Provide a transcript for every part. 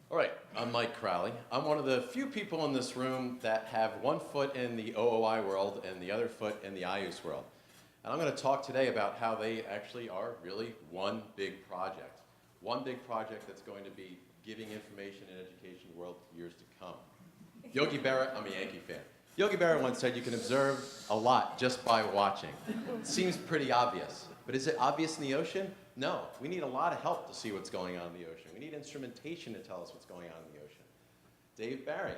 All right, I'm Mike Crowley. I'm one of the few people in this room that have one foot in the OOI world and the other foot in the IUS world. And I'm going to talk today about how they actually are really one big project. One big project that's going to be giving information and education to the world for years to come. Yogi Berra, I'm a Yankee fan. Yogi Berra once said you can observe a lot just by watching. It seems pretty obvious, but is it obvious in the ocean? No, we need a lot of help to see what's going on in the ocean. We need instrumentation to tell us what's going on in the ocean. Dave Barry,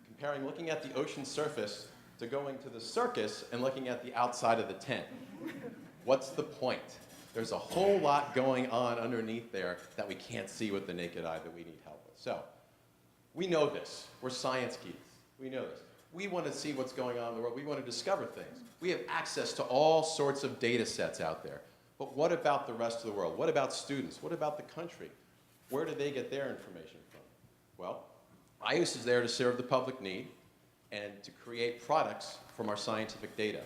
comparing looking at the ocean surface to going to the circus and looking at the outside of the tent. What's the point? There's a whole lot going on underneath there that we can't see with the naked eye that we need help with. So, we know this. We're science geeks. We know this. We want to see what's going on in the world. We want to discover things. We have access to all sorts of data sets out there. But what about the rest of the world? What about students? What about the country? Where do they get their information from? Well, IUS is there to serve the public need and to create products from our scientific data.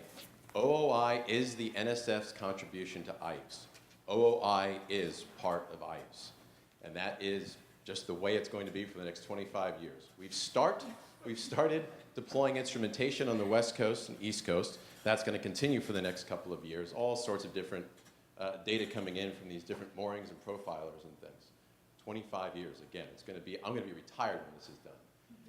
OOI is the NSF's contribution to IUS. OOI is part of IUS. And that is just the way it's going to be for the next 25 years. We've started deploying instrumentation on the West Coast and East Coast. That's going to continue for the next couple of years. All sorts of different data coming in from these different moorings and profilers and things. 25 years, again, I'm going to be retired when this is done.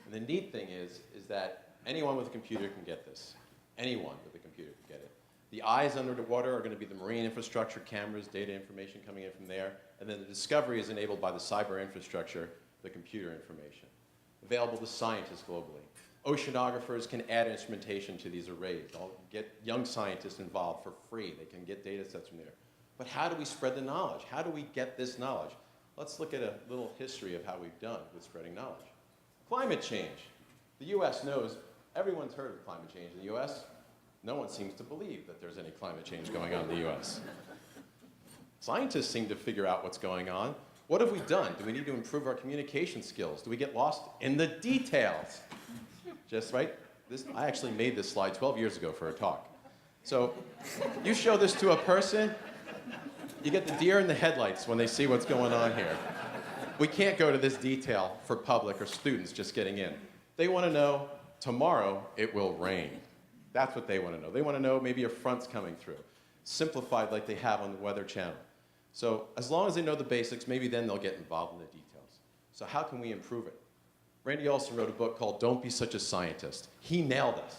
And the neat thing is that anyone with a computer can get this. Anyone with a computer can get it. The eyes under the water are going to be the marine infrastructure, cameras, data information coming in from there, and then the discovery is enabled by the cyber infrastructure, the computer information. Available to scientists globally. Oceanographers can add instrumentation to these arrays. I'll get young scientists involved for free. They can get data sets from there. But how do we spread the knowledge? How do we get this knowledge? Let's look at a little history of how we've done with spreading knowledge. Climate change. The US knows, everyone's heard of climate change in the US. No one seems to believe that there's any climate change going on in the US. Scientists seem to figure out what's going on. What have we done? Do we need to improve our communication skills? Do we get lost in the details? Just right? I actually made this slide 12 years ago for a talk. So you show this to a person, you get the deer in the headlights when they see what's going on here. We can't go to this detail for public or students just getting in. They want to know, tomorrow it will rain. That's what they want to know. They want to know maybe a front's coming through. Simplified like they have on the Weather Channel. So as long as they know the basics, maybe then they'll get involved in the details. So how can we improve it? Randy Olson wrote a book called Don't Be Such a Scientist. He nailed us.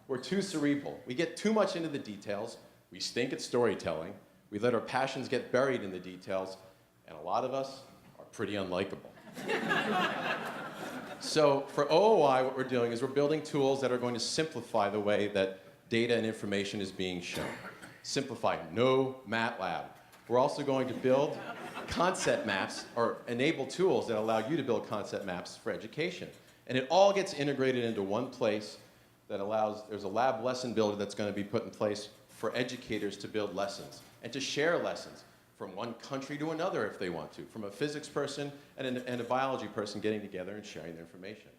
We're too cerebral. We get too much into the details. We stink at storytelling. We let our passions get buried in the details. And a lot of us are pretty unlikable. So for OOI, what we're doing is we're building tools that are going to simplify the way that data and information is being shown. Simplify, no MATLAB. We're also going to build concept maps or enable tools that allow you to build concept maps for education. And it all gets integrated into one place that allows, there's a lab lesson builder that's going to be put in place for educators to build lessons and to share lessons from one country to another if they want to, from a physics person and a biology person getting together and sharing their information.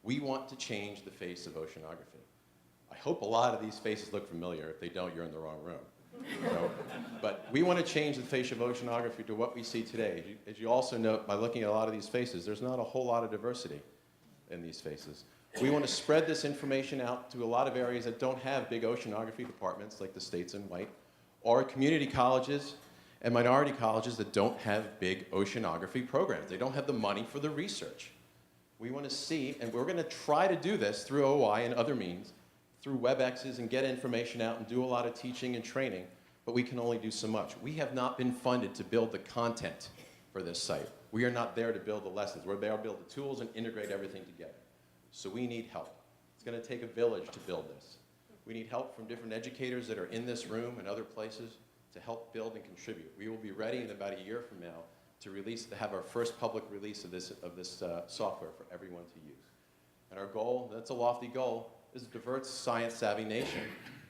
We want to change the face of oceanography. I hope a lot of these faces look familiar. If they don't, you're in the wrong room. But we want to change the face of oceanography to what we see today. As you also note, by looking at a lot of these faces, there's not a whole lot of diversity in these faces. We want to spread this information out to a lot of areas that don't have big oceanography departments, like the States and White, or community colleges and minority colleges that don't have big oceanography programs. They don't have the money for the research. We want to see, and we're going to try to do this through OOI and other means, through WebExes and get information out and do a lot of teaching and training, but we can only do so much. We have not been funded to build the content for this site. We are not there to build the lessons. We're there to build the tools and integrate everything together. So we need help. It's going to take a village to build this. We need help from different educators that are in this room and other places to help build and contribute. We will be ready in about a year from now to have our first public release of this software for everyone to use. And our goal, that's a lofty goal, is a diverse, science-savvy nation.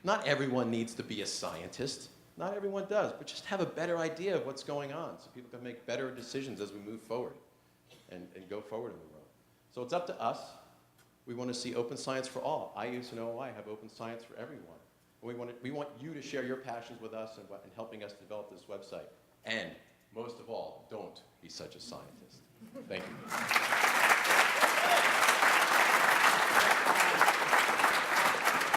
Not everyone needs to be a scientist. Not everyone does, but just have a better idea of what's going on so people can make better decisions as we move forward and go forward in the world. So it's up to us. We want to see open science for all. IUS and OOI have open science for everyone. We want you to share your passions with us in helping us develop this website. And most of all, don't be such a scientist. Thank you.